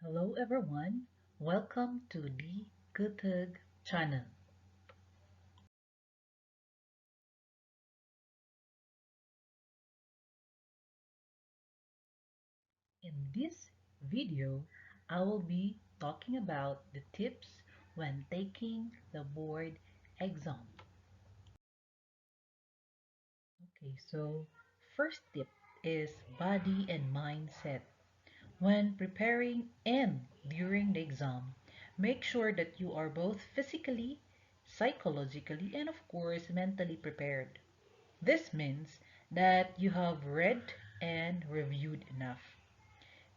Hello everyone, welcome to the Kutug channel. In this video, I will be talking about the tips when taking the board exam. Okay, so first tip is body and mindset. When preparing and during the exam, make sure that you are both physically, psychologically, and of course mentally prepared. This means that you have read and reviewed enough.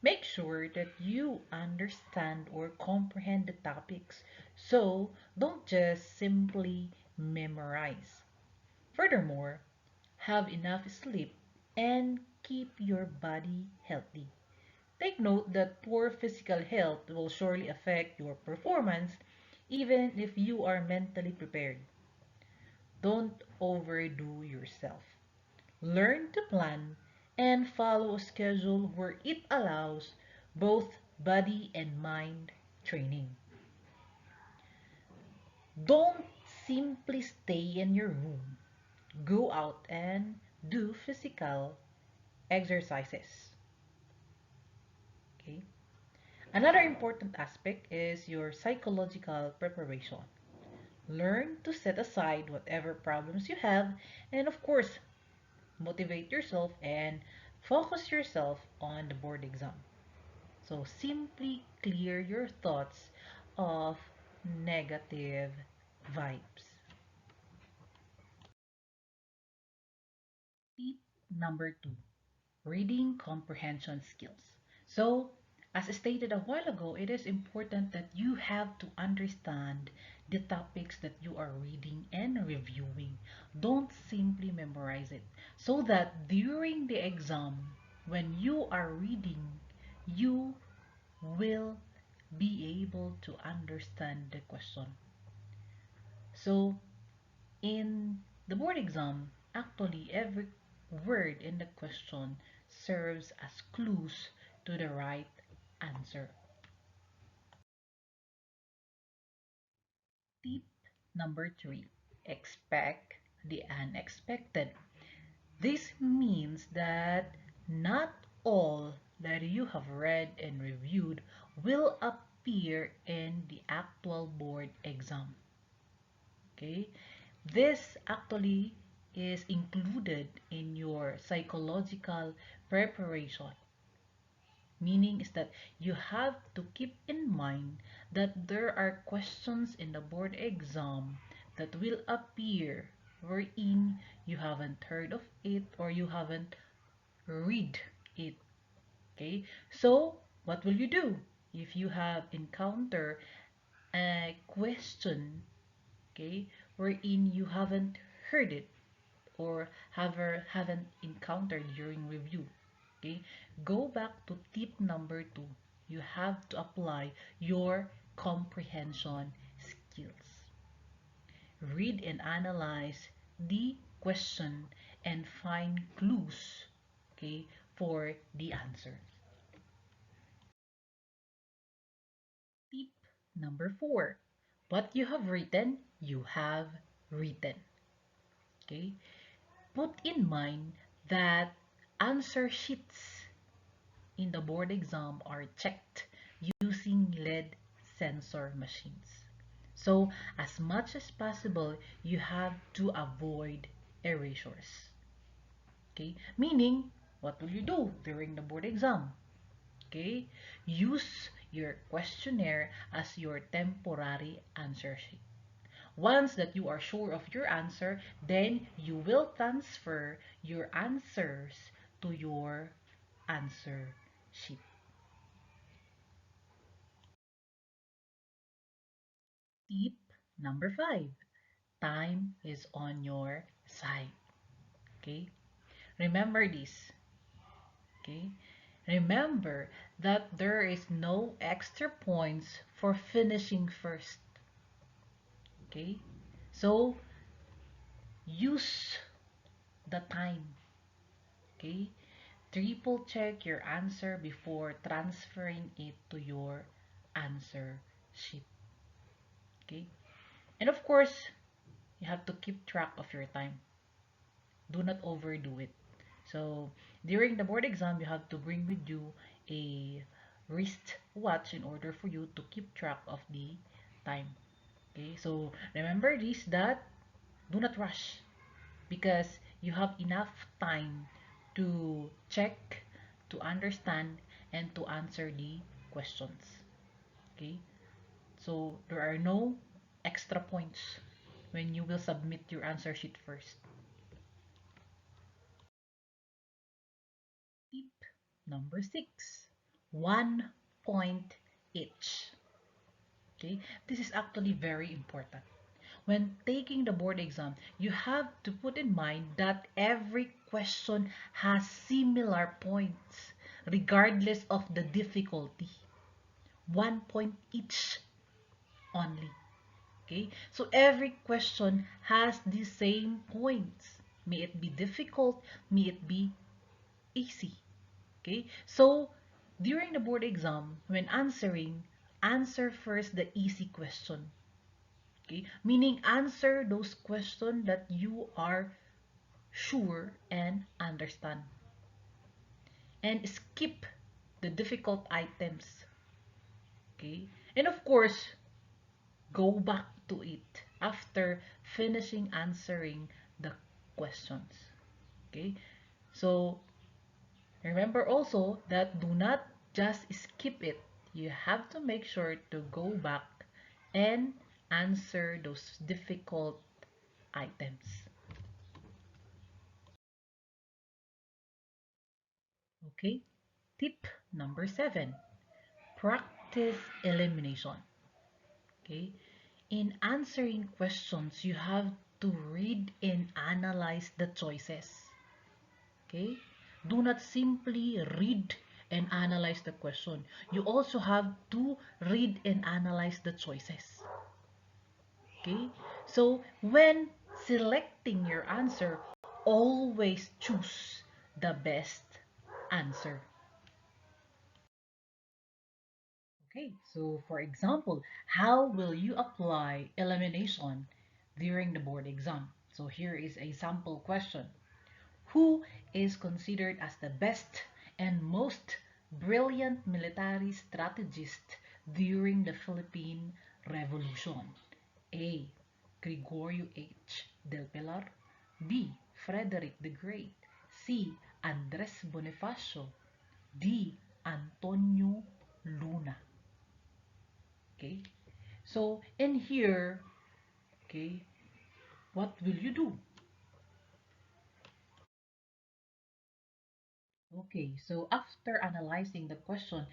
Make sure that you understand or comprehend the topics, so don't just simply memorize. Furthermore, have enough sleep and keep your body healthy. Take note that poor physical health will surely affect your performance even if you are mentally prepared. Don't overdo yourself. Learn to plan and follow a schedule where it allows both body and mind training. Don't simply stay in your room. Go out and do physical exercises. Okay? Another important aspect is your psychological preparation. Learn to set aside whatever problems you have and of course motivate yourself and focus yourself on the board exam. So simply clear your thoughts of negative vibes. Tip number two, reading comprehension skills. So, as stated a while ago, it is important that you have to understand the topics that you are reading and reviewing. Don't simply memorize it. So that during the exam, when you are reading, you will be able to understand the question. So, in the board exam, actually every word in the question serves as clues to the right answer. Tip number three, expect the unexpected. This means that not all that you have read and reviewed will appear in the actual board exam. Okay, this actually is included in your psychological preparation, meaning is that you have to keep in mind that there are questions in the board exam that will appear wherein you haven't heard of it or you haven't read it. Okay, so what will you do if you have encountered a question, okay, wherein you haven't heard it or haven't encountered during review? Okay, go back to tip number two. You have to apply your comprehension skills. Read and analyze the question and find clues, okay, for the answer. Tip number four. What you have written, you have written. Okay? Put in mind that answer sheets in the board exam are checked using lead sensor machines. So, as much as possible, you have to avoid erasures. Okay? Meaning, what will you do during the board exam? Okay? Use your questionnaire as your temporary answer sheet. Once that you are sure of your answer, then you will transfer your answers to your answer sheet. Tip number five, time is on your side. Okay? Remember this. Okay? Remember that there is no extra points for finishing first. Okay? So, use the time. Okay? triple check your answer before transferring it to your answer sheet. Okay? And of course, you have to keep track of your time. Do not overdo it. So, during the board exam, you have to bring with you a wrist watch in order for you to keep track of the time. Okay? So, remember this, that do not rush because you have enough time to check, to understand, and to answer the questions. Okay? So there are no extra points when you will submit your answer sheet first. Tip number 6. 1 point each. Okay? This is actually very important. When taking the board exam, you have to put in mind that every question has similar points regardless of the difficulty. 1 point each only. Okay? So every question has the same points. May it be difficult, may it be easy. Okay? So during the board exam, when answering, answer first the easy question. Okay? Meaning answer those questions that you are sure and understand. And skip the difficult items. Okay? And of course, go back to it after finishing answering the questions. Okay? So remember also that do not just skip it. You have to make sure to go back and answer those difficult items. Okay? Tip number 7. Practice elimination. Okay? In answering questions, you have to read and analyze the choices. Okay? Do not simply read and analyze the question. You also have to read and analyze the choices. Okay? So, when selecting your answer, always choose the best answer. Okay, so for example, how will you apply elimination during the board exam? So here is a sample question. Who is considered as the best and most brilliant military strategist during the Philippine Revolution? A. Gregorio H. del Pilar. B. Frederick the Great. C. Andres Bonifacio. D. Antonio Luna. Okay, so in here, okay, what will you do? Okay, so after analyzing the question,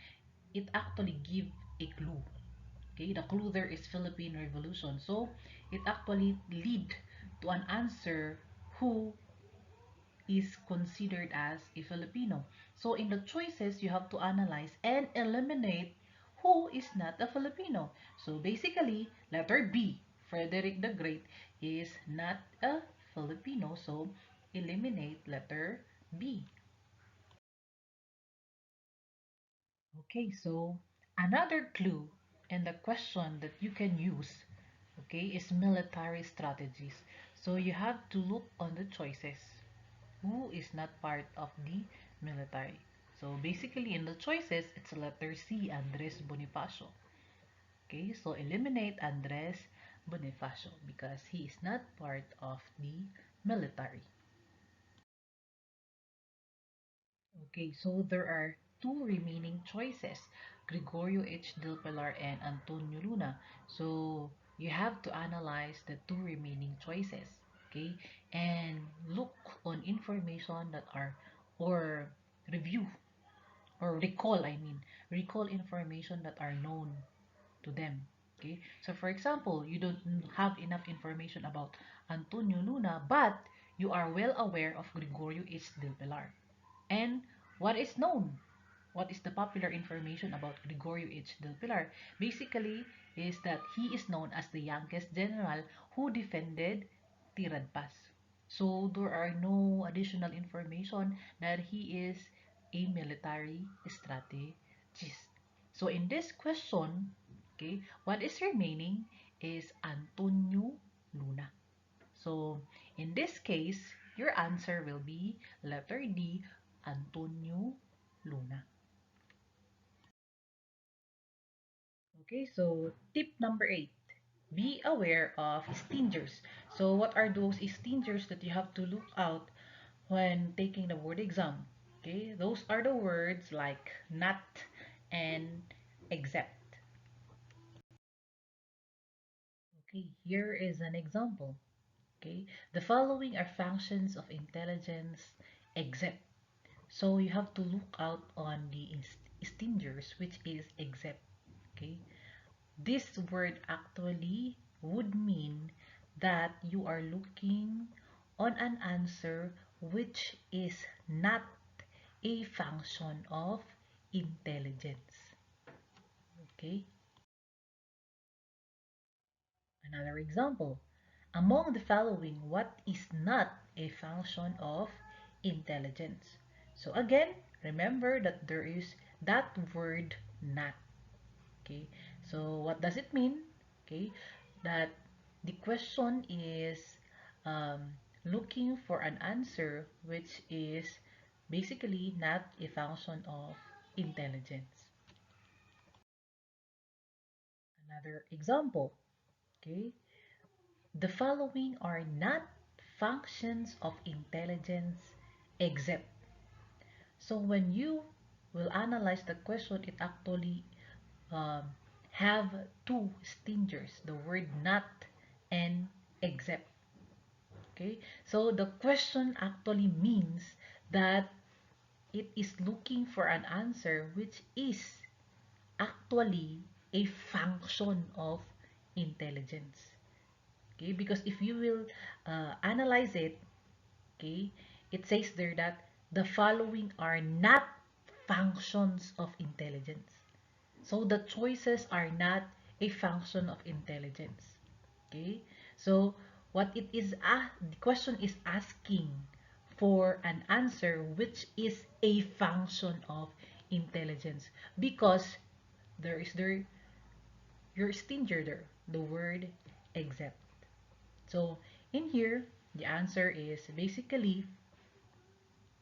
it actually give a clue. Okay, the clue there is Philippine Revolution. So it actually lead to an answer who is considered as a Filipino. So in the choices, you have to analyze and eliminate who is not a Filipino. So basically, letter B, Frederick the Great, is not a Filipino. So eliminate letter B. Okay, so another clue in the question that you can use, okay, is military strategies. So you have to look on the choices. Who is not part of the military? So basically in the choices, it's letter C, Andres Bonifacio. Okay, so eliminate Andres Bonifacio because he is not part of the military. Okay, so there are two remaining choices, Gregorio H. Del Pilar and Antonio Luna. So you have to analyze the two remaining choices, okay, and look on information that are, or review, or recall, recall information that are known to them. Okay, so for example, you don't have enough information about Antonio Luna, but you are well aware of Gregorio H. Del Pilar. And what is known? What is the popular information about Gregorio H. del Pilar? Basically, is that he is known as the youngest general who defended Tirad Pass. So there are no additional information that he is a military strategist. So in this question, okay, what is remaining is Antonio Luna. So in this case, your answer will be letter D, Antonio Luna. Okay, so tip number 8. Be aware of stingers. So what are those stingers that you have to look out when taking the board exam? Okay, those are the words like not and except. Okay, here is an example. Okay, the following are functions of intelligence except. So you have to look out on the stingers, which is except. Okay, this word actually would mean that you are looking on an answer which is not a function of intelligence. Okay, another example. Among the following, what is not a function of intelligence? So again, remember that there is that word not. Okay, so what does it mean? Okay, that the question is looking for an answer which is basically not a function of intelligence. Another example. Okay, the following are not functions of intelligence except. So when you will analyze the question, it actually um, have two stingers, the word not and except. Okay, so the question actually means that it is looking for an answer which is actually a function of intelligence. Okay, because if you will analyze it, okay, it says there that the following are not functions of intelligence. So the choices are not a function of intelligence. Okay? So what it is the question is asking for an answer which is a function of intelligence because there is your stinger there, the word except. So in here, the answer is basically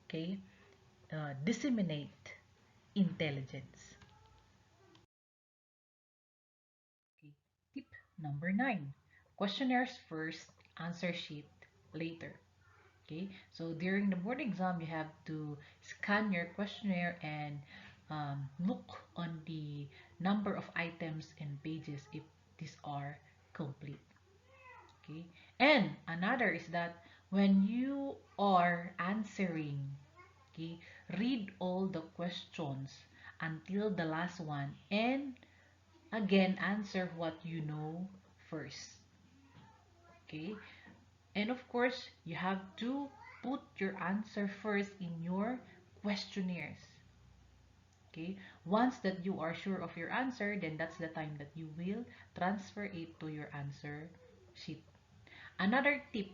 okay, disseminate intelligence. Okay. Tip number 9. Questionnaires first, answer sheet later. Okay, so during the board exam, you have to scan your questionnaire and look on the number of items and pages if these are complete. Okay, and another is that when you are answering, okay, read all the questions until the last one and again answer what you know first. Okay, and of course, you have to put your answer first in your questionnaires. Okay? Once that you are sure of your answer, then that's the time that you will transfer it to your answer sheet. Another tip,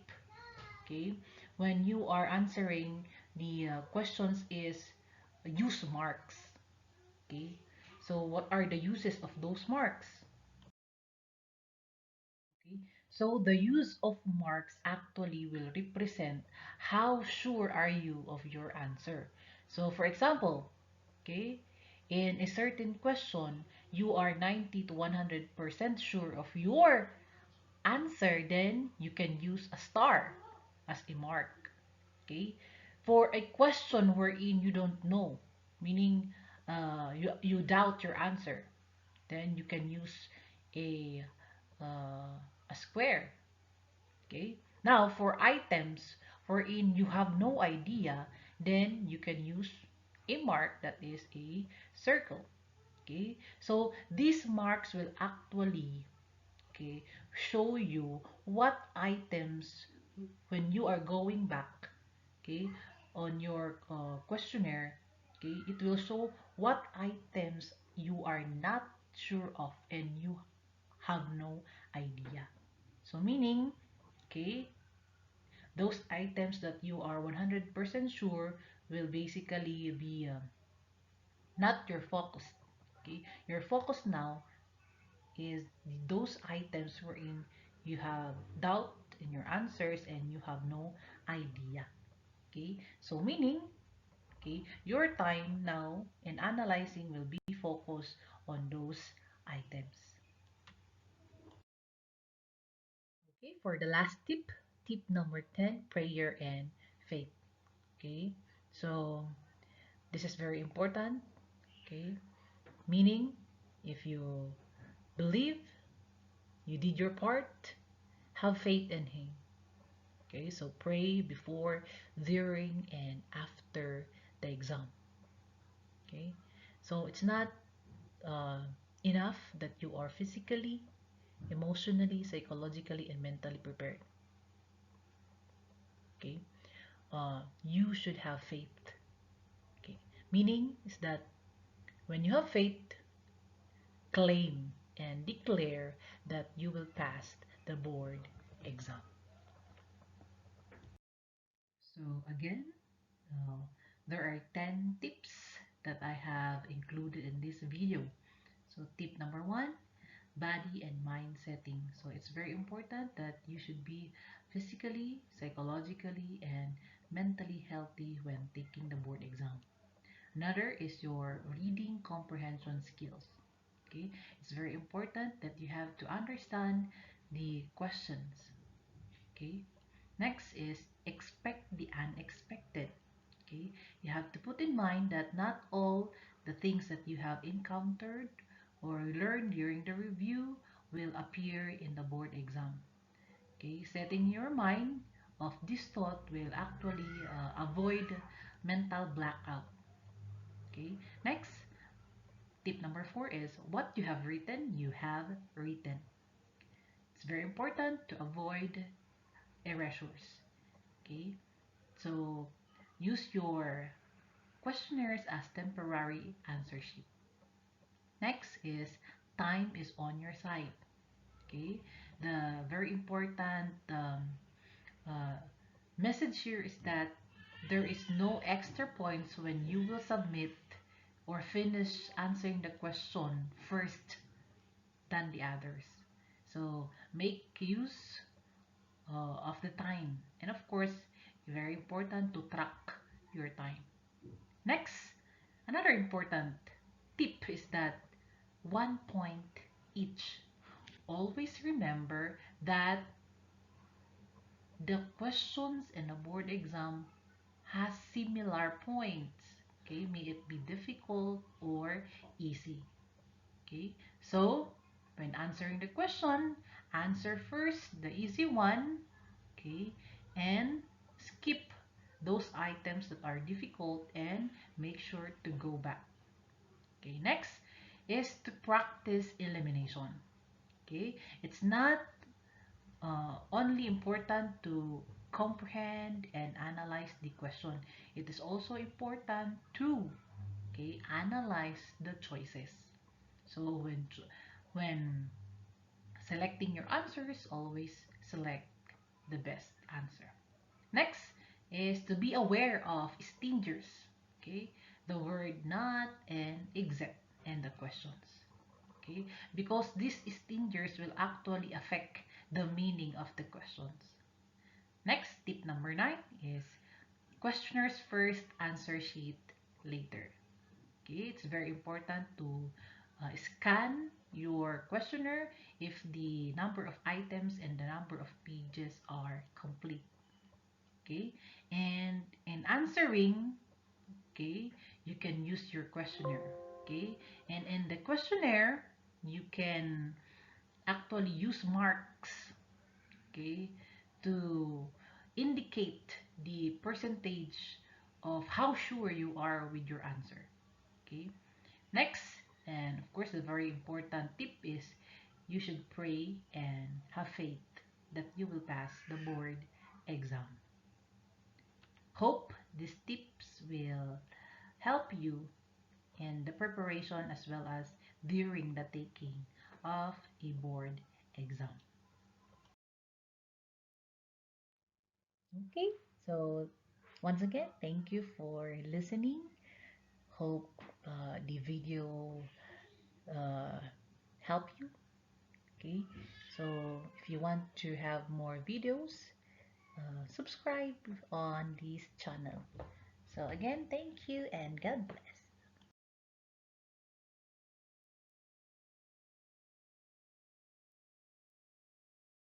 okay, when you are answering the questions is use marks. Okay? So what are the uses of those marks? Okay? So the use of marks actually will represent how sure are you of your answer. So for example, okay, in a certain question, you are 90 to 100% sure of your answer, then you can use a star as a mark. Okay? For a question wherein you don't know, meaning you doubt your answer, then you can use a a square. Okay, now for items wherein you have no idea, then you can use a mark that is a circle. Okay, so these marks will actually, okay, show you what items when you are going back, okay, on your questionnaire. Okay, it will show what items you are not sure of and you have no idea. So meaning, okay, those items that you are 100% sure, will basically be not your focus. Okay, your focus now is those items wherein you have doubt in your answers and you have no idea. Okay, so meaning, okay, your time now in analyzing will be focused on those items. Okay, for the last tip, tip number 10, prayer and faith. Okay, so this is very important. Okay, meaning if you believe you did your part, have faith in Him. Okay, so pray before, during, and after the exam. Okay, so it's not uh, enough that you are physically, emotionally, psychologically, and mentally prepared. Okay, you should have faith. Okay, meaning is that when you have faith, claim and declare that you will pass the board exam. So again, uh, there are 10 tips that I have included in this video. So tip number 1, body and mind setting. So it's very important that you should be physically, psychologically, and mentally healthy when taking the board exam. Another is your reading comprehension skills. Okay, it's very important that you have to understand the questions. Okay, next is expect the unexpected. Okay, you have to put in mind that not all the things that you have encountered or learned during the review will appear in the board exam. Okay, setting your mind of this thought will actually avoid mental blackout. Okay, next, tip number 4 is what you have written, you have written. It's very important to avoid erasures. Okay, so use your questionnaires as temporary answer sheet. Next is time is on your side. Okay, the very important uh, message here is that there is no extra points when you will submit or finish answering the question first than the others. So make use of the time, and of course, very important to track your time. Next, another important tip is that 1 point each. Always remember that the questions in a board exam has similar points. Okay, may it be difficult or easy. Okay, so when answering the question, answer first the easy one. Okay, and skip those items that are difficult and make sure to go back. Okay, next is to practice elimination. Okay, it's not only important to comprehend and analyze the question. It is also important to, okay, analyze the choices. So when selecting your answers, always select the best answer. Next is to be aware of stingers. Okay, the word not and except in the questions. Okay, because these stingers will actually affect the meaning of the questions. Next, tip number 9 is questioners first, answer sheet later. Okay, it's very important to scan your questionnaire if the number of items and the number of pages are complete. Okay, and in answering, okay, you can use your questionnaire. Okay, and in the questionnaire, you can actually use marks, okay, to indicate the percentage of how sure you are with your answer. Okay, next, and of course, the very important tip is you should pray and have faith that you will pass the board exam. Hope these tips will help you in the preparation as well as during the taking of a board exam. Okay, so Once again, thank you for listening. Hope the video uh, help you. Okay, so if you want to have more videos, subscribe on this channel. So again, thank you and God bless.